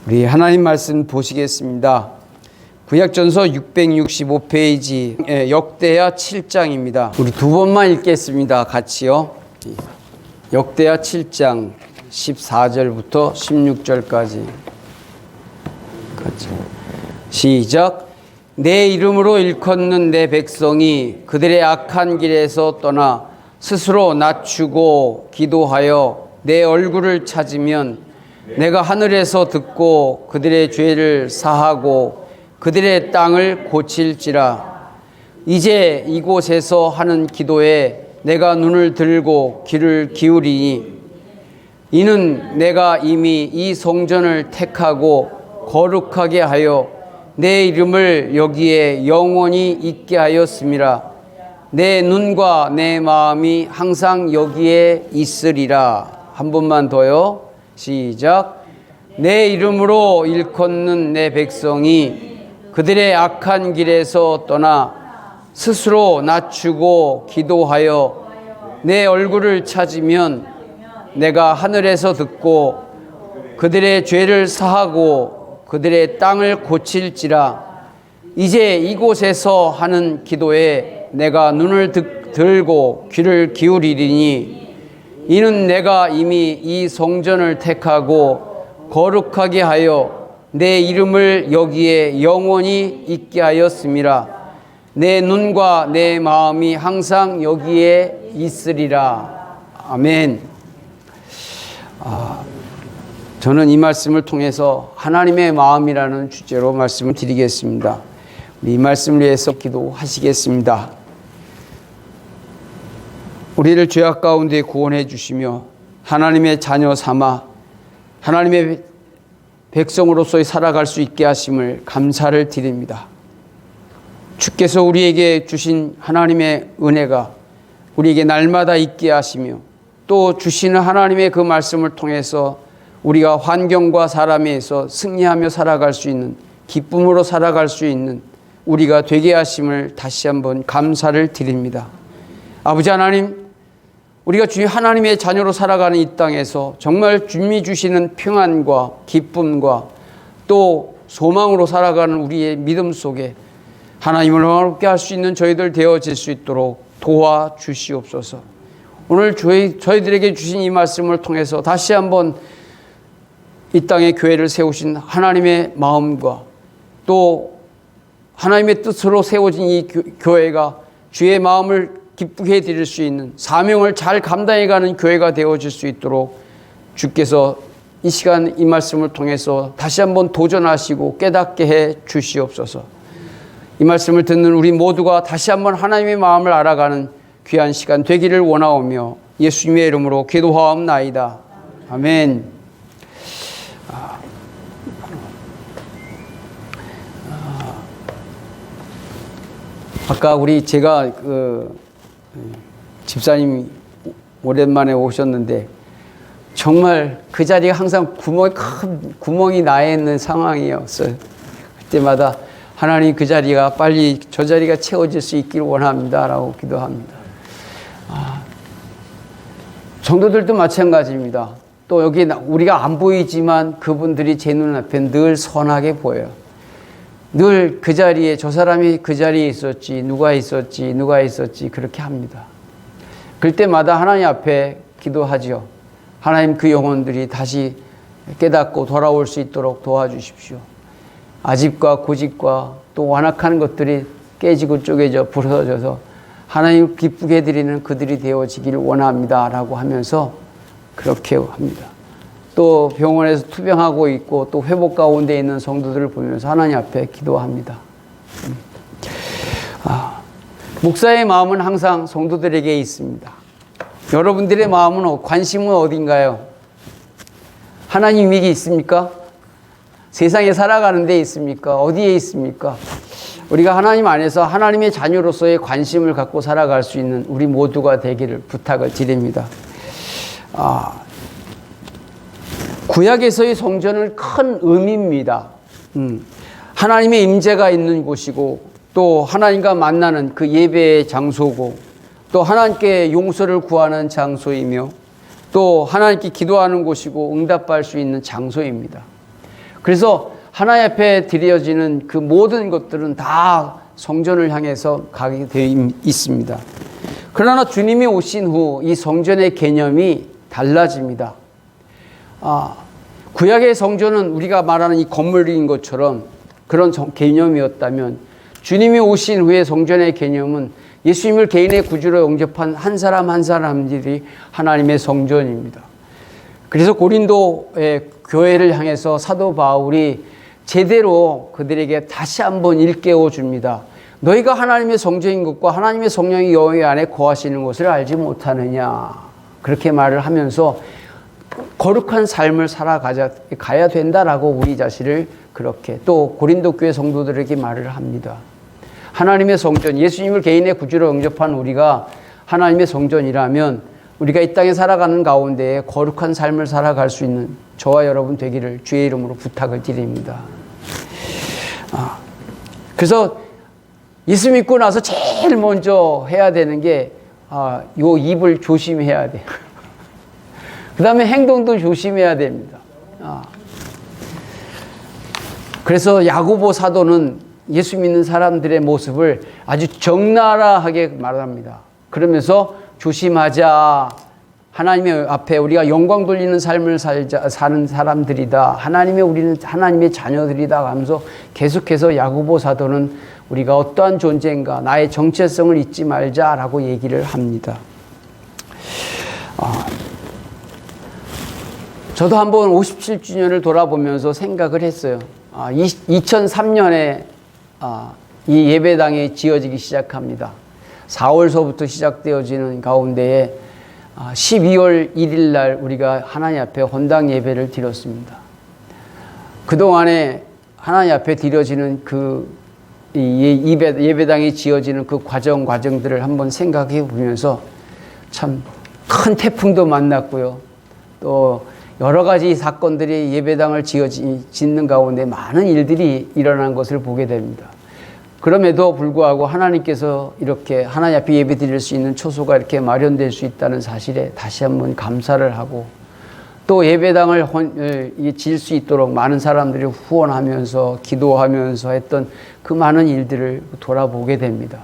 우리 하나님 말씀 보시겠습니다. 구약전서 665페이지 역대하 7장입니다. 우리 두 번만 읽겠습니다. 같이요. 역대하 7장 14절부터 16절까지 같이 시작. 내 이름으로 일컫는 내 백성이 그들의 악한 길에서 떠나 스스로 낮추고 기도하여 내 얼굴을 찾으면 내가 하늘에서 듣고 그들의 죄를 사하고 그들의 땅을 고칠지라. 이제 이곳에서 하는 기도에 내가 눈을 들고 귀를 기울이니 이는 내가 이미 이 성전을 택하고 거룩하게 하여 내 이름을 여기에 영원히 있게 하였음이라. 내 눈과 내 마음이 항상 여기에 있으리라. 한 번만 더요. 시작. 내 이름으로 일컫는 내 백성이 그들의 악한 길에서 떠나 스스로 낮추고 기도하여 내 얼굴을 찾으면 내가 하늘에서 듣고 그들의 죄를 사하고 그들의 땅을 고칠지라. 이제 이곳에서 하는 기도에 내가 눈을 들고 귀를 기울이리니 이는 내가 이미 이 성전을 택하고 거룩하게 하여 내 이름을 여기에 영원히 있게 하였음이라. 내 눈과 내 마음이 항상 여기에 있으리라. 아멘. 저는 이 말씀을 통해서 하나님의 마음이라는 주제로 말씀을 드리겠습니다. 이 말씀을 위해서 기도하시겠습니다. 우리를 죄악 가운데 구원해 주시며 하나님의 자녀 삼아 하나님의 백성으로서 살아갈 수 있게 하심을 감사를 드립니다. 주께서 우리에게 주신 하나님의 은혜가 우리에게 날마다 있게 하시며 또 주시는 하나님의 그 말씀을 통해서 우리가 환경과 사람에서 승리하며 살아갈 수 있는, 기쁨으로 살아갈 수 있는 우리가 되게 하심을 다시 한번 감사를 드립니다. 아버지 하나님, 우리가 주 하나님의 자녀로 살아가는 이 땅에서 정말 주님이 주시는 평안과 기쁨과 또 소망으로 살아가는 우리의 믿음 속에 하나님을 영화롭게 할 수 있는 저희들 되어질 수 있도록 도와주시옵소서. 오늘 저희들에게 주신 이 말씀을 통해서 다시 한번 이 땅에 교회를 세우신 하나님의 마음과 또 하나님의 뜻으로 세워진 이 교회가 주의 마음을 기쁘게 해드릴 수 있는 사명을 잘 감당해가는 교회가 되어질 수 있도록 주께서 이 시간 이 말씀을 통해서 다시 한번 도전하시고 깨닫게 해 주시옵소서. 이 말씀을 듣는 우리 모두가 다시 한번 하나님의 마음을 알아가는 귀한 시간 되기를 원하오며 예수님의 이름으로 기도하옵나이다. 아멘. 아까 제가 집사님이 오랜만에 오셨는데 정말 그 자리가 항상 큰 구멍이 나 있는 상황이었어요. 그때마다 하나님 그 자리가 빨리 저 자리가 채워질 수 있기를 원합니다 라고 기도합니다. 성도들도 마찬가지입니다. 또 여기 우리가 안 보이지만 그분들이 제 눈앞에 늘 선하게 보여요. 늘 그 자리에 저 사람이 그 자리에 있었지, 누가 있었지 그렇게 합니다. 그럴 때마다 하나님 앞에 기도하죠. 하나님 그 영혼들이 다시 깨닫고 돌아올 수 있도록 도와주십시오. 아집과 고집과 또 완악한 것들이 깨지고 쪼개져 부서져서 하나님 기쁘게 해드리는 그들이 되어지기를 원합니다 라고 하면서 그렇게 합니다. 또 병원에서 투병하고 있고 또 회복 가운데 있는 성도들을 보면서 하나님 앞에 기도합니다. 목사의 마음은 항상 성도들에게 있습니다. 여러분들의 마음은 관심은 어딘가요? 하나님 위기 있습니까? 세상에 살아가는 데 있습니까? 어디에 있습니까? 우리가 하나님 안에서 하나님의 자녀로서의 관심을 갖고 살아갈 수 있는 우리 모두가 되기를 부탁을 드립니다. 구약에서의 성전은 큰 의미입니다. 하나님의 임재가 있는 곳이고 또 하나님과 만나는 그 예배의 장소고 또 하나님께 용서를 구하는 장소이며 또 하나님께 기도하는 곳이고 응답받을 수 있는 장소입니다. 그래서 하나님 앞에 드려지는 그 모든 것들은 다 성전을 향해서 가게 되어 있습니다. 그러나 주님이 오신 후 이 성전의 개념이 달라집니다. 구약의 성전은 우리가 말하는 이 건물인 것처럼 그런 개념이었다면, 주님이 오신 후에 성전의 개념은 예수님을 개인의 구주로 영접한 한 사람 한 사람들이 하나님의 성전입니다. 그래서 고린도의 교회를 향해서 사도 바울이 제대로 그들에게 다시 한번 일깨워 줍니다. 너희가 하나님의 성전인 것과 하나님의 성령이 너희 안에 거하시는 것을 알지 못하느냐, 그렇게 말을 하면서 거룩한 삶을 살아가야 된다라고 우리 자신을 그렇게, 또 고린도 교회 성도들에게 말을 합니다. 하나님의 성전, 예수님을 개인의 구주로 영접한 우리가 하나님의 성전이라면 우리가 이 땅에 살아가는 가운데 거룩한 삶을 살아갈 수 있는 저와 여러분 되기를 주의 이름으로 부탁을 드립니다. 그래서 예수 믿고 나서 제일 먼저 해야 되는 게 요 입을 조심해야 돼요. 그 다음에 행동도 조심해야 됩니다. 그래서 야고보 사도는 예수 믿는 사람들의 모습을 아주 적나라하게 말합니다. 그러면서 조심하자. 하나님의 앞에 우리가 영광 돌리는 삶을 사는 사람들이다. 우리는 하나님의 자녀들이다 하면서 계속해서 야고보 사도는 우리가 어떠한 존재인가, 나의 정체성을 잊지 말자라고 얘기를 합니다. 저도 한번 57주년을 돌아보면서 생각을 했어요. 2003년에 이 예배당이 지어지기 시작합니다. 4월서부터 시작되어지는 가운데에 12월 1일 날 우리가 하나님 앞에 헌당 예배를 드렸습니다. 그동안에 하나님 앞에 드려지는 예배당이 지어지는 그 과정들을 한번 생각해 보면서 참 큰 태풍도 만났고요. 또 여러 가지 사건들이 예배당을 짓는 가운데 많은 일들이 일어난 것을 보게 됩니다. 그럼에도 불구하고 하나님께서 이렇게 하나님 앞에 예배 드릴 수 있는 초소가 이렇게 마련될 수 있다는 사실에 다시 한번 감사를 하고, 또 예배당을 지을 수 있도록 많은 사람들이 후원하면서 기도하면서 했던 그 많은 일들을 돌아보게 됩니다.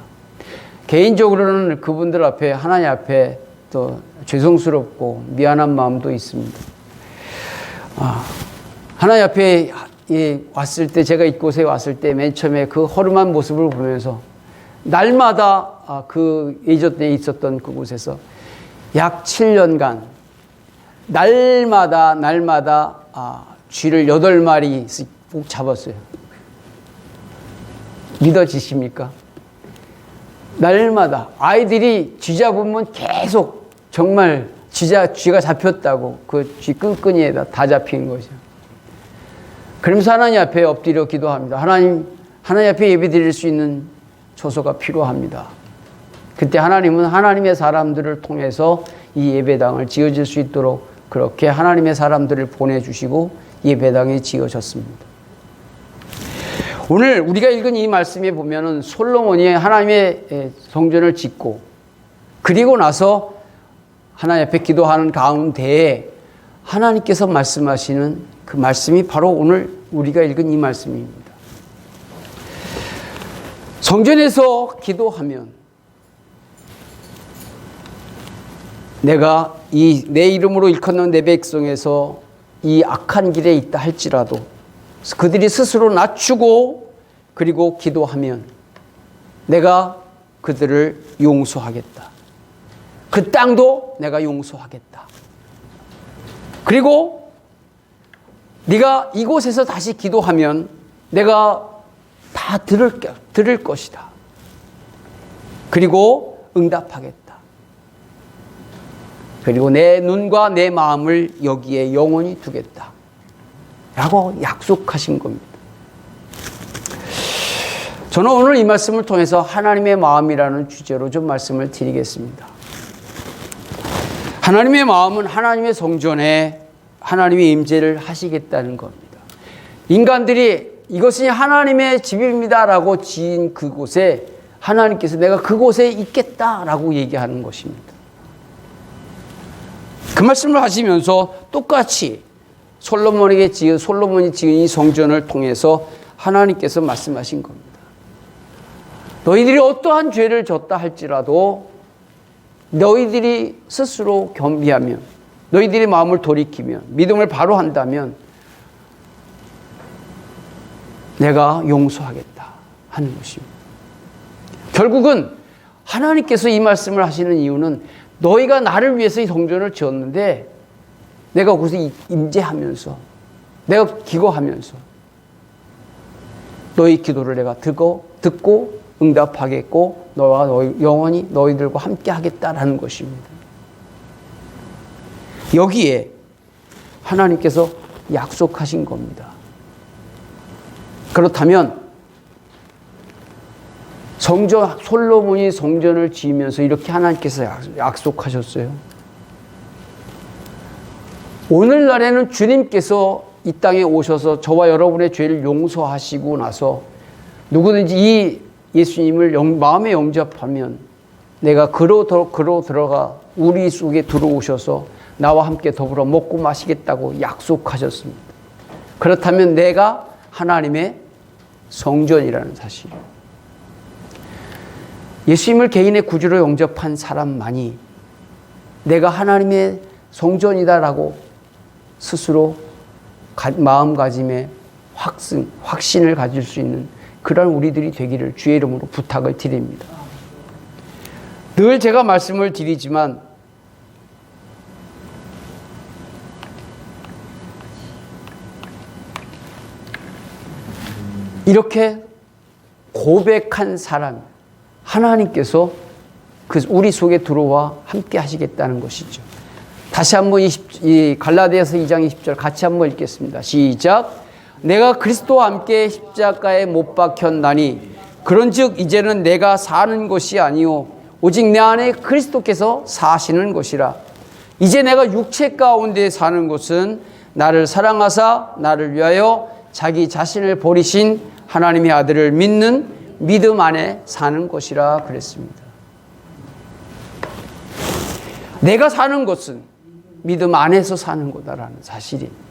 개인적으로는 그분들 앞에, 하나님 앞에 또 죄송스럽고 미안한 마음도 있습니다. 하나님 앞에 왔을 때, 제가 이곳에 왔을 때 맨 처음에 그 허름한 모습을 보면서 날마다 그 예전에 있었던 그곳에서 약 7년간 날마다 쥐를 8마리씩 꼭 잡았어요. 믿어지십니까? 날마다 아이들이 쥐 잡으면 계속 정말 쥐가 잡혔다고 그 쥐 끈끈이에다 다 잡힌 거죠. 그러면서 하나님 앞에 엎드려 기도합니다. 하나님 앞에 예배 드릴 수 있는 초소가 필요합니다. 그때 하나님은 하나님의 사람들을 통해서 이 예배당을 지어질 수 있도록 그렇게 하나님의 사람들을 보내주시고 예배당이 지어졌습니다. 오늘 우리가 읽은 이 말씀에 보면은 솔로몬이 하나님의 성전을 짓고 그리고 나서 하나님 앞에 기도하는 가운데에 하나님께서 말씀하시는 그 말씀이 바로 오늘 우리가 읽은 이 말씀입니다. 성전에서 기도하면 내가 내 이름으로 일컫는 내 백성에서 이 악한 길에 있다 할지라도 그들이 스스로 낮추고 그리고 기도하면 내가 그들을 용서하겠다. 그 땅도 내가 용서하겠다. 그리고 네가 이곳에서 다시 기도하면 내가 다 들을 것이다. 그리고 응답하겠다. 그리고 내 눈과 내 마음을 여기에 영원히 두겠다. 라고 약속하신 겁니다. 저는 오늘 이 말씀을 통해서 하나님의 마음이라는 주제로 좀 말씀을 드리겠습니다. 하나님의 마음은 하나님의 성전에 하나님의 임재를 하시겠다는 겁니다. 인간들이 이것이 하나님의 집입니다라고 지은 그곳에 하나님께서 내가 그곳에 있겠다라고 얘기하는 것입니다. 그 말씀을 하시면서 똑같이 솔로몬이 지은 이 성전을 통해서 하나님께서 말씀하신 겁니다. 너희들이 어떠한 죄를 졌다 할지라도 너희들이 스스로 겸비하면, 너희들이 마음을 돌이키면, 믿음을 바로 한다면 내가 용서하겠다 하는 것입니다. 결국은 하나님께서 이 말씀을 하시는 이유는 너희가 나를 위해서 이 성전을 지었는데 내가 거기서 임재하면서, 내가 기거하면서 너희 기도를 내가 듣고 응답하겠고 너와 영원히 너희들과 함께 하겠다라는 것입니다. 여기에 하나님께서 약속하신 겁니다. 그렇다면 솔로몬이 성전을 지으면서 이렇게 하나님께서 약속하셨어요. 오늘날에는 주님께서 이 땅에 오셔서 저와 여러분의 죄를 용서하시고 나서 누구든지 이 예수님을 마음에 영접하면 내가 그로 들어가 우리 속에 들어오셔서 나와 함께 더불어 먹고 마시겠다고 약속하셨습니다. 그렇다면 내가 하나님의 성전이라는 사실, 예수님을 개인의 구주로 영접한 사람만이 내가 하나님의 성전이다라고 스스로 마음가짐에 확신을 가질 수 있는 그런 우리들이 되기를 주의 이름으로 부탁을 드립니다. 늘 제가 말씀을 드리지만 이렇게 고백한 사람, 하나님께서 우리 속에 들어와 함께 하시겠다는 것이죠. 다시 한번 이 갈라디아서 2장 20절 같이 한번 읽겠습니다. 시작. 내가 그리스도와 함께 십자가에 못 박혔나니 그런즉 이제는 내가 사는 것이 아니요 오직 내 안에 그리스도께서 사시는 것이라. 이제 내가 육체 가운데 사는 것은 나를 사랑하사 나를 위하여 자기 자신을 버리신 하나님의 아들을 믿는 믿음 안에 사는 것이라 그랬습니다. 내가 사는 것은 믿음 안에서 사는 거다라는 사실입니다.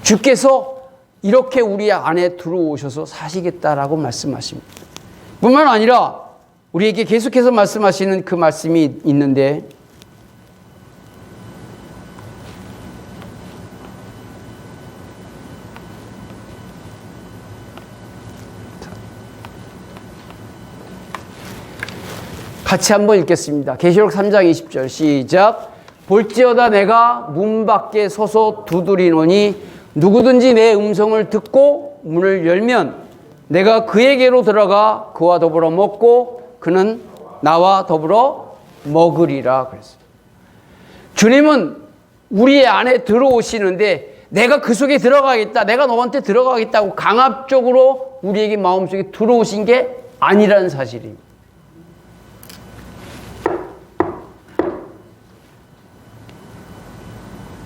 주께서 이렇게 우리 안에 들어오셔서 사시겠다라고 말씀하십니다. 뿐만 아니라 우리에게 계속해서 말씀하시는 그 말씀이 있는데 같이 한번 읽겠습니다. 계시록 3장 20절 시작. 볼지어다 내가 문 밖에 서서 두드리노니 누구든지 내 음성을 듣고 문을 열면 내가 그에게로 들어가 그와 더불어 먹고 그는 나와 더불어 먹으리라 그랬어요. 주님은 우리 안에 들어오시는데 내가 그 속에 들어가겠다, 내가 너한테 들어가겠다고 강압적으로 우리에게 마음속에 들어오신 게 아니라는 사실입니다.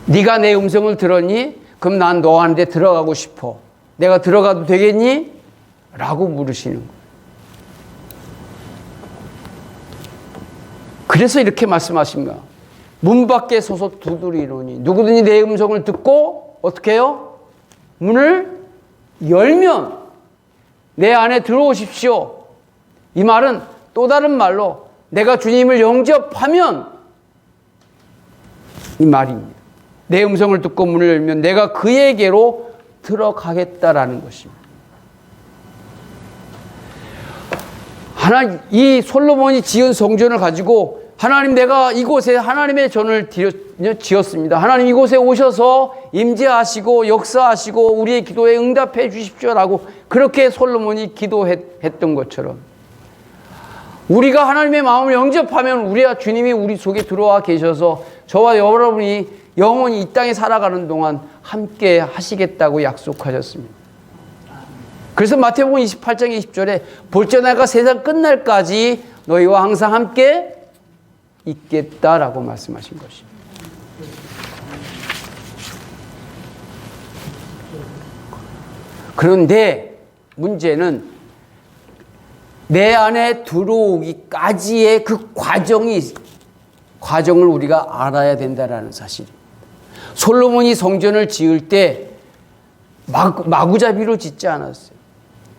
네가 내 음성을 들었니? 그럼 난 너한테 들어가고 싶어. 내가 들어가도 되겠니? 라고 물으시는 거예요. 그래서 이렇게 말씀하십니다. 문 밖에 서서 두드리노니 누구든지 내 음성을 듣고 어떻게 해요? 문을 열면 내 안에 들어오십시오. 이 말은 또 다른 말로 내가 주님을 영접하면 이 말입니다. 내 음성을 듣고 문을 열면 내가 그에게로 들어가겠다라는 것입니다. 이 솔로몬이 지은 성전을 가지고 하나님 내가 이곳에 하나님의 전을 지었습니다. 하나님 이곳에 오셔서 임재하시고 역사하시고 우리의 기도에 응답해 주십시오라고 그렇게 솔로몬이 기도했던 것처럼 우리가 하나님의 마음을 영접하면 주님이 우리 속에 들어와 계셔서 저와 여러분이 영원히 이 땅에 살아가는 동안 함께 하시겠다고 약속하셨습니다. 그래서 마태복음 28장 20절에 볼지어다 내가 세상 끝날까지 너희와 항상 함께 있겠다라고 말씀하신 것입니다. 그런데 문제는 내 안에 들어오기까지의 그 과정을 우리가 알아야 된다라는 사실입니다. 솔로몬이 성전을 지을 때 마구잡이로 짓지 않았어요.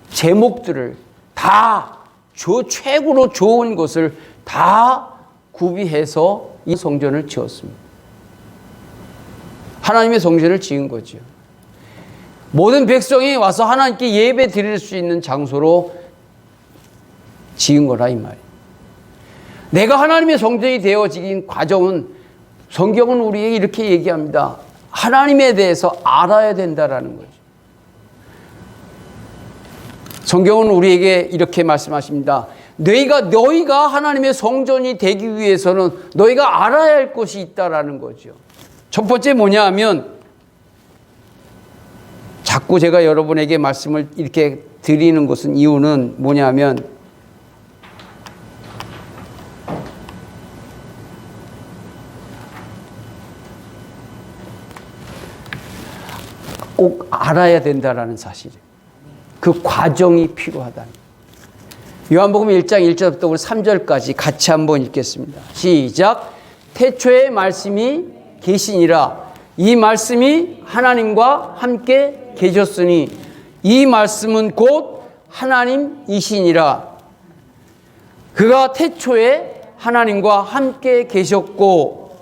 제목들을 다 최고로 좋은 것을 다 구비해서 이 성전을 지었습니다. 하나님의 성전을 지은 거죠. 모든 백성이 와서 하나님께 예배 드릴 수 있는 장소로 지은 거라 이 말이에요. 내가 하나님의 성전이 되어지긴 과정은 성경은 우리에게 이렇게 얘기합니다. 하나님에 대해서 알아야 된다라는 거죠. 성경은 우리에게 이렇게 말씀하십니다. 너희가 하나님의 성전이 되기 위해서는 너희가 알아야 할 것이 있다라는 거죠. 첫 번째 뭐냐 하면 자꾸 제가 여러분에게 말씀을 이렇게 드리는 것은 이유는 뭐냐 하면 꼭 알아야 된다라는 사실이에요. 그 과정이 필요하다. 요한복음 1장 1절부터 우리 3절까지 같이 한번 읽겠습니다. 시작. 태초에 말씀이 계시니라. 이 말씀이 하나님과 함께 계셨으니 이 말씀은 곧 하나님이시니라. 그가 태초에 하나님과 함께 계셨고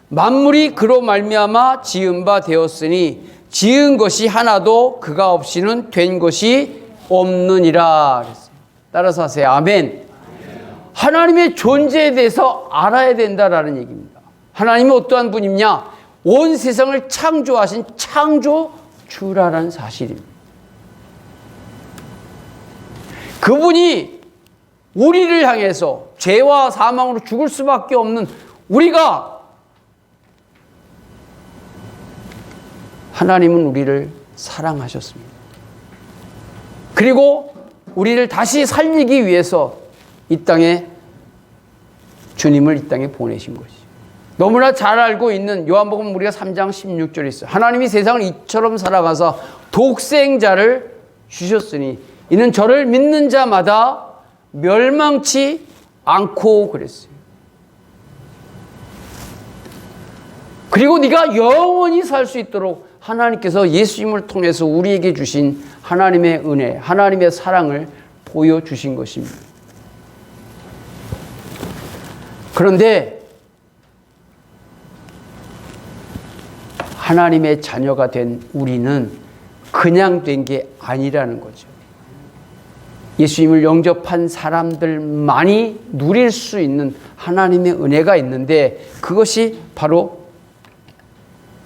만물이 그로 말미암아 지은 바 되었으니 지은 것이 하나도 그가 없이는 된 것이 없느니라. 따라서 하세요. 아멘. 하나님의 존재에 대해서 알아야 된다라는 얘기입니다. 하나님은 어떠한 분이냐? 온 세상을 창조하신 창조주라는 사실입니다. 그분이 우리를 향해서 죄와 사망으로 죽을 수밖에 없는 우리가 하나님은 우리를 사랑하셨습니다. 그리고 우리를 다시 살리기 위해서 이 땅에 주님을 이 땅에 보내신 것이죠. 너무나 잘 알고 있는 요한복음 우리가 3장 16절에 있어요. 하나님이 세상을 이처럼 사랑하사 독생자를 주셨으니 이는 저를 믿는 자마다 멸망치 않고 그랬어요. 그리고 네가 영원히 살 수 있도록 하나님께서 예수님을 통해서 우리에게 주신 하나님의 은혜, 하나님의 사랑을 보여주신 것입니다. 그런데 하나님의 자녀가 된 우리는 그냥 된 게 아니라는 거죠. 예수님을 영접한 사람들만이 누릴 수 있는 하나님의 은혜가 있는데 그것이 바로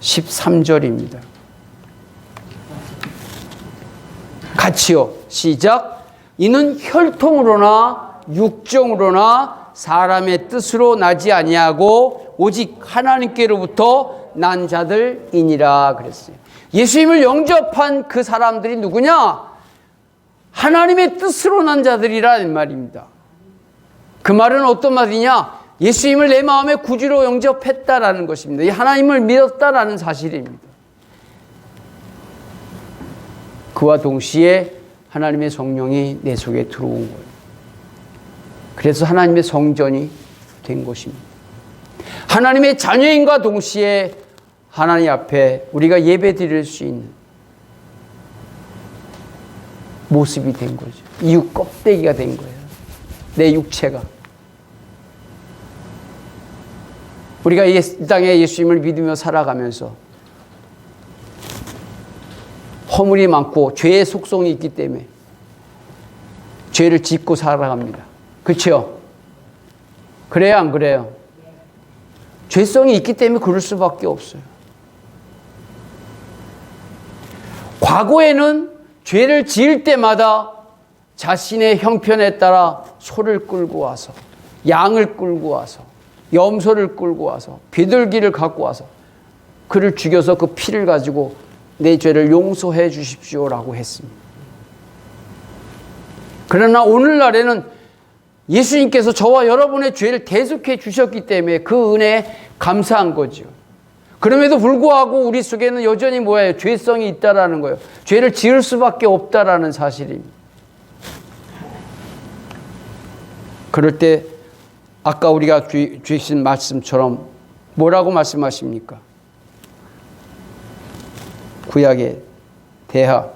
13절입니다. 같이요. 시작. 이는 혈통으로나 육정으로나 사람의 뜻으로 나지 아니하고 오직 하나님께로부터 난 자들이니라 그랬어요. 예수님을 영접한 그 사람들이 누구냐? 하나님의 뜻으로 난 자들이라는 말입니다. 그 말은 어떤 말이냐? 예수님을 내 마음의 구주로 영접했다라는 것입니다. 이 하나님을 믿었다라는 사실입니다. 그와 동시에 하나님의 성령이 내 속에 들어온 거예요. 그래서 하나님의 성전이 된 것입니다. 하나님의 자녀인과 동시에 하나님 앞에 우리가 예배 드릴 수 있는 모습이 된 거죠. 이육 껍데기가 된 거예요. 내 육체가. 우리가 이 땅에 예수님을 믿으며 살아가면서 허물이 많고 죄의 속성이 있기 때문에 죄를 짓고 살아갑니다. 그렇죠? 그래요, 안 그래요? 죄성이 있기 때문에 그럴 수밖에 없어요. 과거에는 죄를 지을 때마다 자신의 형편에 따라 소를 끌고 와서 양을 끌고 와서 염소를 끌고 와서 비둘기를 갖고 와서 그를 죽여서 그 피를 가지고 내 죄를 용서해 주십시오라고 했습니다. 그러나 오늘날에는 예수님께서 저와 여러분의 죄를 대속해 주셨기 때문에 그 은혜에 감사한 거죠. 그럼에도 불구하고 우리 속에는 여전히 뭐예요? 죄성이 있다라는 거예요. 죄를 지을 수밖에 없다라는 사실입니다. 그럴 때 아까 우리가 주신 말씀처럼 뭐라고 말씀하십니까? 구약의 대하.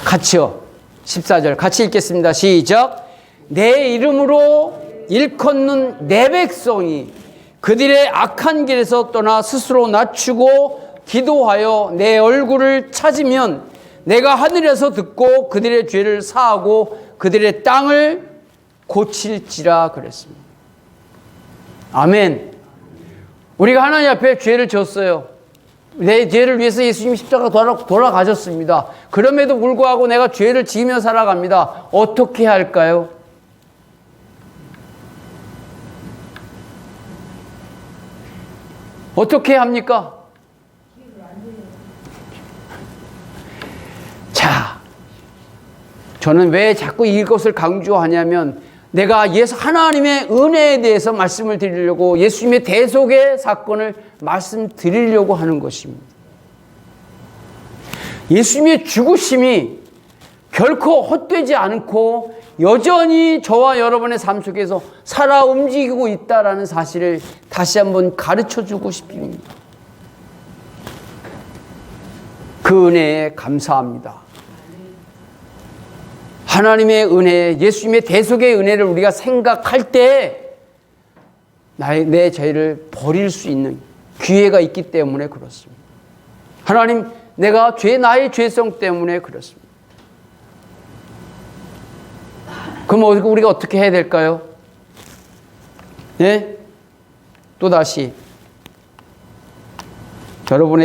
같이요. 14절 같이 읽겠습니다. 시작. 내 이름으로 일컫는 내 백성이 그들의 악한 길에서 떠나 스스로 낮추고 기도하여 내 얼굴을 찾으면 내가 하늘에서 듣고 그들의 죄를 사하고 그들의 땅을 고칠지라 그랬습니다. 아멘. 우리가 하나님 앞에 죄를 졌어요. 내 죄를 위해서 예수님 십자가 돌아가셨습니다. 그럼에도 불구하고 내가 죄를 지으며 살아갑니다. 어떻게 해야 할까요? 어떻게 합니까? 자, 저는 왜 자꾸 이것을 강조하냐면 내가 하나님의 은혜에 대해서 말씀을 드리려고 예수님의 대속의 사건을 말씀드리려고 하는 것입니다. 예수님의 죽으심이 결코 헛되지 않고 여전히 저와 여러분의 삶 속에서 살아 움직이고 있다는 사실을 다시 한번 가르쳐주고 싶습니다. 그 은혜에 감사합니다. 하나님의 은혜, 예수님의 대속의 은혜를 우리가 생각할 때 내 죄를 버릴 수 있는 기회가 있기 때문에 그렇습니다. 하나님, 나의 죄성 때문에 그렇습니다. 그럼 우리가 어떻게 해야 될까요? 네? 또다시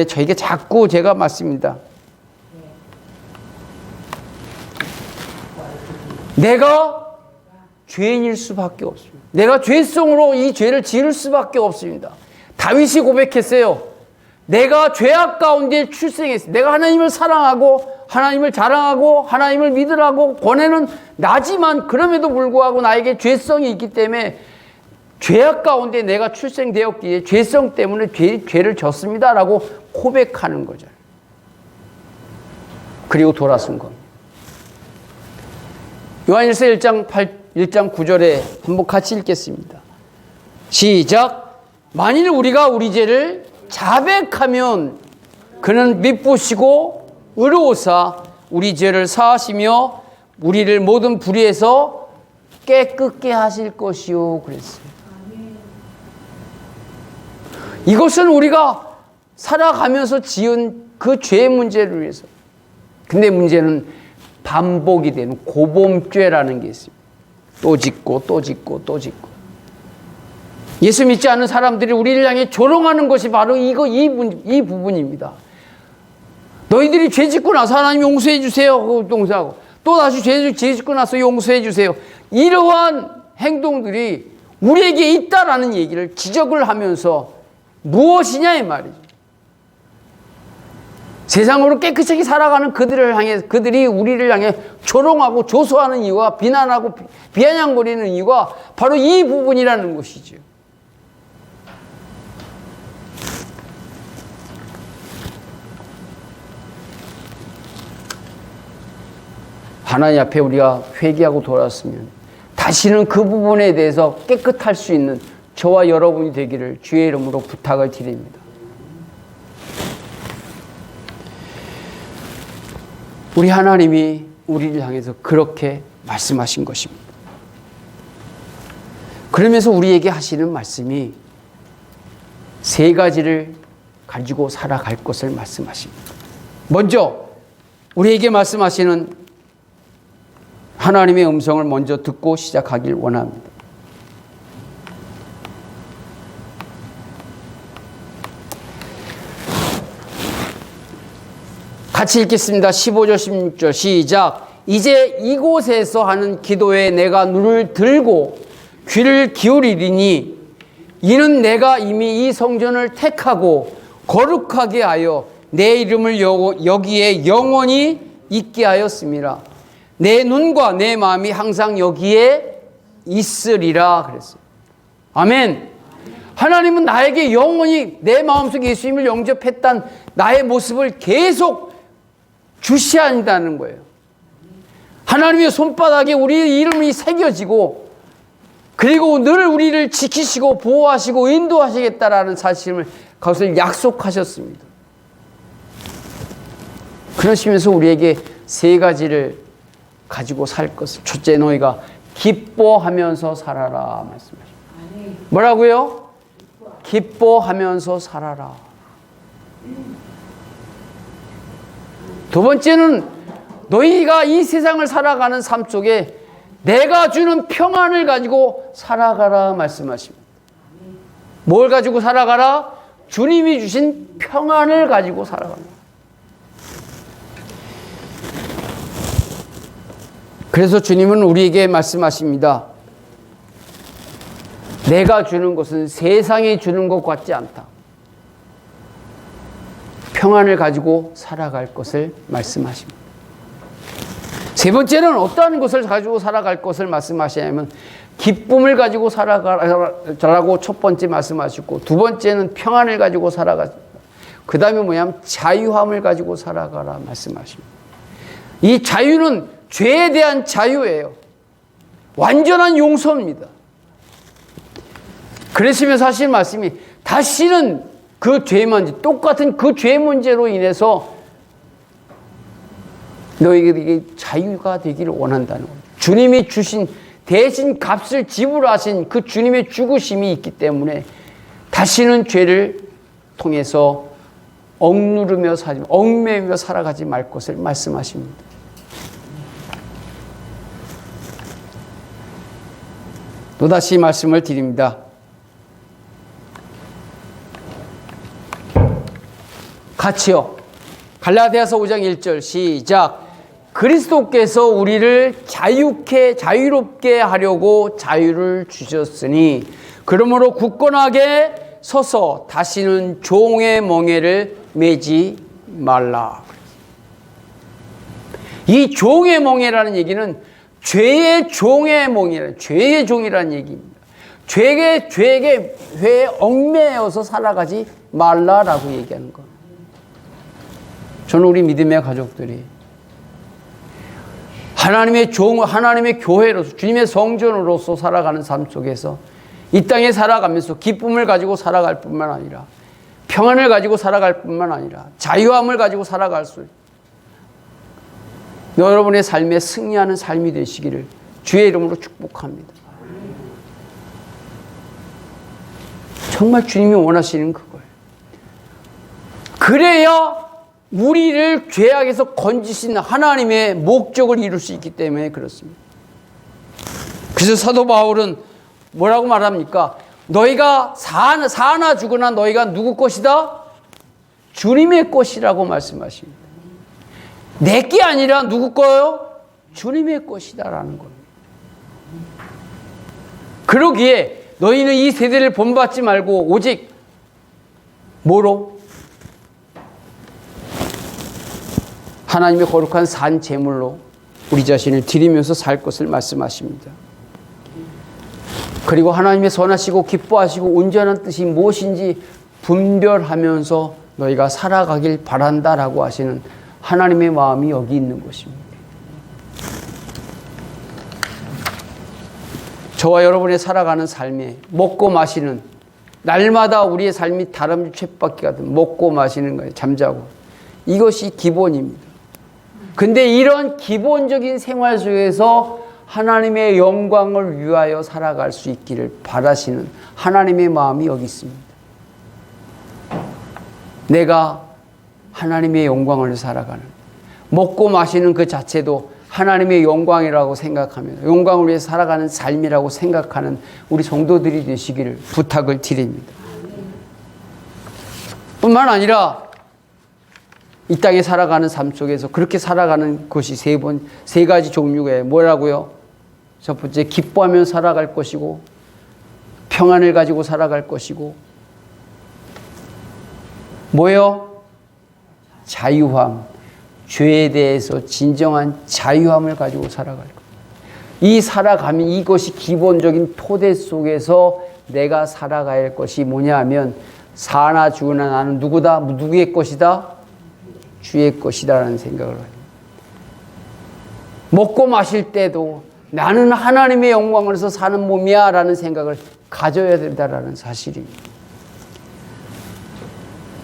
저에게 자꾸 제가 맞습니다. 내가 죄인일 수밖에 없습니다. 내가 죄성으로 이 죄를 지을 수밖에 없습니다. 다윗이 고백했어요. 내가 죄악 가운데 출생했습니다. 내가 하나님을 사랑하고 하나님을 자랑하고 하나님을 믿으라고 권해는 나지만 그럼에도 불구하고 나에게 죄성이 있기 때문에 죄악 가운데 내가 출생되었기에 죄성 때문에 죄를 졌습니다라고 고백하는 거죠. 그리고 돌아선 겁니다. 요한일서 1장 9절에 한번 같이 읽겠습니다. 시작. 만일 우리가 우리 죄를 자백하면 그는 미쁘시고 의로우사 우리 죄를 사하시며 우리를 모든 불의에서 깨끗게 하실 것이요 그랬어요. 이것은 우리가 살아가면서 지은 그 죄의 문제를 위해서. 근데 문제는 반복이 되는 고범죄라는 게 있습니다. 또 짓고 또 짓고 또 짓고. 예수 믿지 않은 사람들이 우리를 향해 조롱하는 것이 바로 이 부분입니다. 너희들이 죄 짓고 나서 하나님 용서해 주세요 하고 동사하고 또 다시 죄 짓고 나서 용서해 주세요. 이러한 행동들이 우리에게 있다라는 얘기를 지적을 하면서 무엇이냐 이 말이죠. 세상으로 깨끗하게 살아가는 그들이 우리를 향해 조롱하고 조소하는 이유와 비난하고 비아냥거리는 이유가 바로 이 부분이라는 것이죠. 하나님 앞에 우리가 회개하고 돌아왔으면 다시는 그 부분에 대해서 깨끗할 수 있는 저와 여러분이 되기를 주의 이름으로 부탁을 드립니다. 우리 하나님이 우리를 향해서 그렇게 말씀하신 것입니다. 그러면서 우리에게 하시는 말씀이 세 가지를 가지고 살아갈 것을 말씀하십니다. 먼저 우리에게 말씀하시는 하나님의 음성을 먼저 듣고 시작하길 원합니다. 같이 읽겠습니다. 15절 16절 시작. 이제 이곳에서 하는 기도에 내가 눈을 들고 귀를 기울이리니 이는 내가 이미 이 성전을 택하고 거룩하게 하여 내 이름을 여기에 영원히 있게 하였습니다. 내 눈과 내 마음이 항상 여기에 있으리라 그랬어요. 아멘. 하나님은 나에게 영원히 내 마음속에 예수님을 영접했단 나의 모습을 계속 주시한다는 거예요. 하나님의 손바닥에 우리의 이름이 새겨지고 그리고 늘 우리를 지키시고 보호하시고 인도하시겠다라는 사실을 그것을 약속하셨습니다. 그러시면서 우리에게 세 가지를 가지고 살 것을. 첫째, 너희가 기뻐하면서 살아라 말씀하십니다. 뭐라고요? 기뻐하면서 살아라. 두 번째는 너희가 이 세상을 살아가는 삶 속에 내가 주는 평안을 가지고 살아가라 말씀하십니다. 뭘 가지고 살아가라? 주님이 주신 평안을 가지고 살아가라. 그래서 주님은 우리에게 말씀하십니다. 내가 주는 것은 세상이 주는 것 같지 않다. 평안을 가지고 살아갈 것을 말씀하십니다. 세 번째는 어떠한 것을 가지고 살아갈 것을 말씀하시냐면 기쁨을 가지고 살아가라고 첫 번째 말씀하셨고, 두 번째는 평안을 가지고 살아가. 그 다음에 뭐냐면 자유함을 가지고 살아가라 말씀하십니다. 이 자유는 죄에 대한 자유예요. 완전한 용서입니다. 그러시면서 하신 말씀이 다시는 그 죄 문제, 똑같은 그 죄 문제로 인해서 너에게 자유가 되기를 원한다는 거예요. 주님이 주신 대신 값을 지불하신 그 주님의 죽으심이 있기 때문에 다시는 죄를 통해서 억누르며 얽매이며 살아가지 말 것을 말씀하십니다. 또다시 말씀을 드립니다. 같이요. 갈라디아서 5장 1절 시작. 그리스도께서 우리를 자유롭게 하려고 자유를 주셨으니 그러므로 굳건하게 서서 다시는 종의 멍에를 매지 말라. 이 종의 멍에라는 얘기는 죄의 종의 멍이라는, 죄의 종이라는 얘기입니다. 죄에 얽매여서 살아가지 말라라고 얘기하는 것. 저는 우리 믿음의 가족들이 하나님의 하나님의 교회로서, 주님의 성전으로서 살아가는 삶 속에서 이 땅에 살아가면서 기쁨을 가지고 살아갈 뿐만 아니라 평안을 가지고 살아갈 뿐만 아니라 자유함을 가지고 살아갈 수, 여러분의 삶에 승리하는 삶이 되시기를 주의 이름으로 축복합니다. 정말 주님이 원하시는 그거예요. 그래야 우리를 죄악에서 건지신 하나님의 목적을 이룰 수 있기 때문에 그렇습니다. 그래서 사도 바울은 뭐라고 말합니까? 너희가 사나 죽으나 너희가 누구 것이다? 주님의 것이라고 말씀하십니다. 내 게 아니라 누구 거요? 주님의 것이다라는 겁니다. 그러기에 너희는 이 세대를 본받지 말고 오직 뭐로? 하나님의 거룩한 산 제물로 우리 자신을 드리면서 살 것을 말씀하십니다. 그리고 하나님의 선하시고 기뻐하시고 온전한 뜻이 무엇인지 분별하면서 너희가 살아가길 바란다라고 하시는 하나님의 마음이 여기 있는 것입니다. 저와 여러분의 살아가는 삶에 먹고 마시는, 날마다 우리의 삶이 다람쥐 쳇바퀴 같은 먹고 마시는 거예요. 잠자고. 이것이 기본입니다. 근데 이런 기본적인 생활 속에서 하나님의 영광을 위하여 살아갈 수 있기를 바라시는 하나님의 마음이 여기 있습니다. 내가 하나님의 영광을 살아가는, 먹고 마시는 그 자체도 하나님의 영광이라고 생각하며 영광을 위해 살아가는 삶이라고 생각하는 우리 성도들이 되시기를 부탁을 드립니다. 뿐만 아니라 이 땅에 살아가는 삶 속에서 그렇게 살아가는 것이 세 가지 종류가 뭐라고요? 첫 번째, 기뻐하며 살아갈 것이고, 평안을 가지고 살아갈 것이고, 뭐요? 자유함. 죄에 대해서 진정한 자유함을 가지고 살아갈 것. 이 살아가면 이것이 기본적인 토대 속에서 내가 살아가야 할 것이 뭐냐 하면, 사나 죽으나 나는 누구다? 누구의 것이다? 주의 것이다라는 생각을 해요. 먹고 마실 때도 나는 하나님의 영광으로서 사는 몸이야 라는 생각을 가져야 된다라는 사실입니다.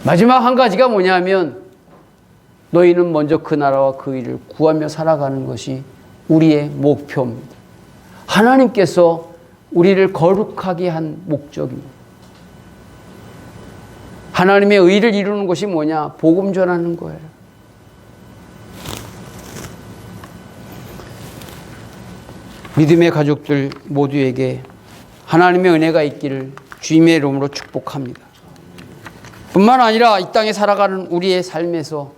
마지막 한 가지가 뭐냐면 너희는 먼저 그 나라와 그 일을 구하며 살아가는 것이 우리의 목표입니다. 하나님께서 우리를 거룩하게 한 목적입니다. 하나님의 의를 이루는 것이 뭐냐? 복음 전하는 거예요. 믿음의 가족들 모두에게 하나님의 은혜가 있기를 주님의 이름으로 축복합니다. 뿐만 아니라 이 땅에 살아가는 우리의 삶에서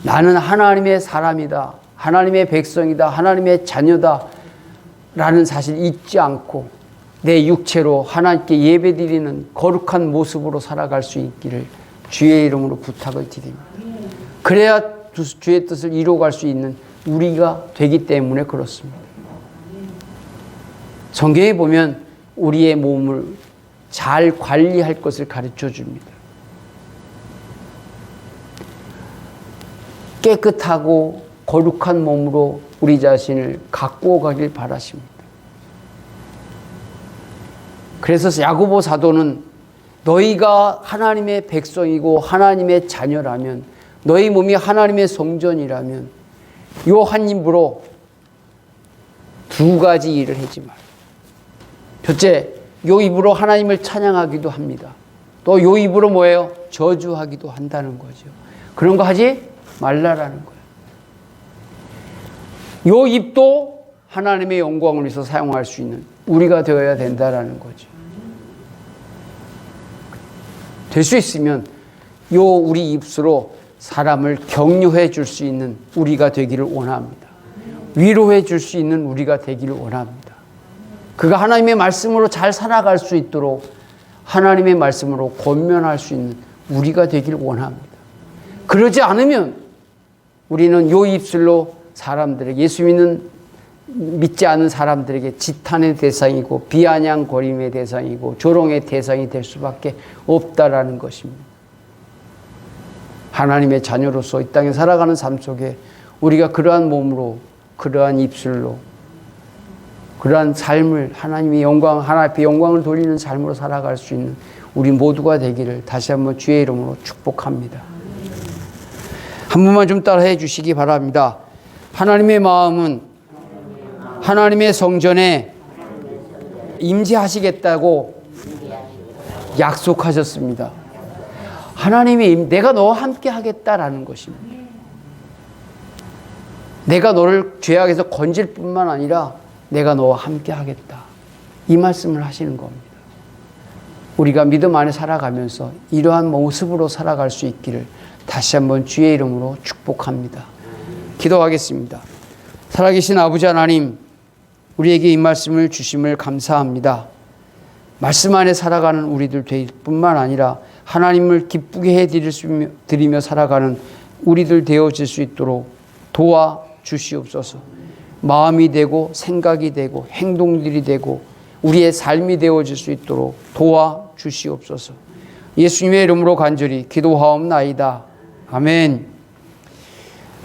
나는 하나님의 사람이다, 하나님의 백성이다, 하나님의 자녀다 라는 사실 잊지 않고 내 육체로 하나님께 예배드리는 거룩한 모습으로 살아갈 수 있기를 주의 이름으로 부탁을 드립니다. 그래야 주의 뜻을 이루어갈 수 있는 우리가 되기 때문에 그렇습니다. 성경에 보면 우리의 몸을 잘 관리할 것을 가르쳐 줍니다. 깨끗하고 거룩한 몸으로 우리 자신을 가꾸어 가길 바라십니다. 그래서 야고보 사도는 너희가 하나님의 백성이고 하나님의 자녀라면, 너희 몸이 하나님의 성전이라면 요 한 입으로 두 가지 일을 하지 마라. 첫째, 요 입으로 하나님을 찬양하기도 합니다. 또 요 입으로 뭐예요? 저주하기도 한다는 거죠. 그런 거 하지 말라라는 거예요. 요 입도 하나님의 영광을 위해서 사용할 수 있는 우리가 되어야 된다라는 거죠. 될 수 있으면 요 우리 입술로 사람을 격려해 줄 수 있는 우리가 되기를 원합니다. 위로해 줄 수 있는 우리가 되기를 원합니다. 그가 하나님의 말씀으로 잘 살아갈 수 있도록 하나님의 말씀으로 권면할 수 있는 우리가 되기를 원합니다. 그러지 않으면 우리는 요 입술로 사람들에게, 예수 믿지 않는 사람들에게 지탄의 대상이고 비아냥거림의 대상이고 조롱의 대상이 될 수밖에 없다라는 것입니다. 하나님의 자녀로서 이 땅에 살아가는 삶 속에 우리가 그러한 몸으로, 그러한 입술로, 그러한 삶을 하나님의 영광, 하나님 앞에 영광을 돌리는 삶으로 살아갈 수 있는 우리 모두가 되기를 다시 한번 주의 이름으로 축복합니다. 한 번만 좀 따라해 주시기 바랍니다. 하나님의 마음은 하나님의 성전에 임재하시겠다고 약속하셨습니다. 하나님이 내가 너와 함께 하겠다라는 것입니다. 내가 너를 죄악에서 건질 뿐만 아니라 내가 너와 함께 하겠다. 이 말씀을 하시는 겁니다. 우리가 믿음 안에 살아가면서 이러한 모습으로 살아갈 수 있기를 다시 한번 주의 이름으로 축복합니다. 기도하겠습니다. 살아계신 아버지 하나님, 우리에게 이 말씀을 주심을 감사합니다. 말씀 안에 살아가는 우리들 될 뿐만 아니라 하나님을 기쁘게 해드리며 살아가는 우리들 되어질 수 있도록 도와주시옵소서. 마음이 되고 생각이 되고 행동들이 되고 우리의 삶이 되어질 수 있도록 도와주시옵소서. 예수님의 이름으로 간절히 기도하옵나이다. 아멘.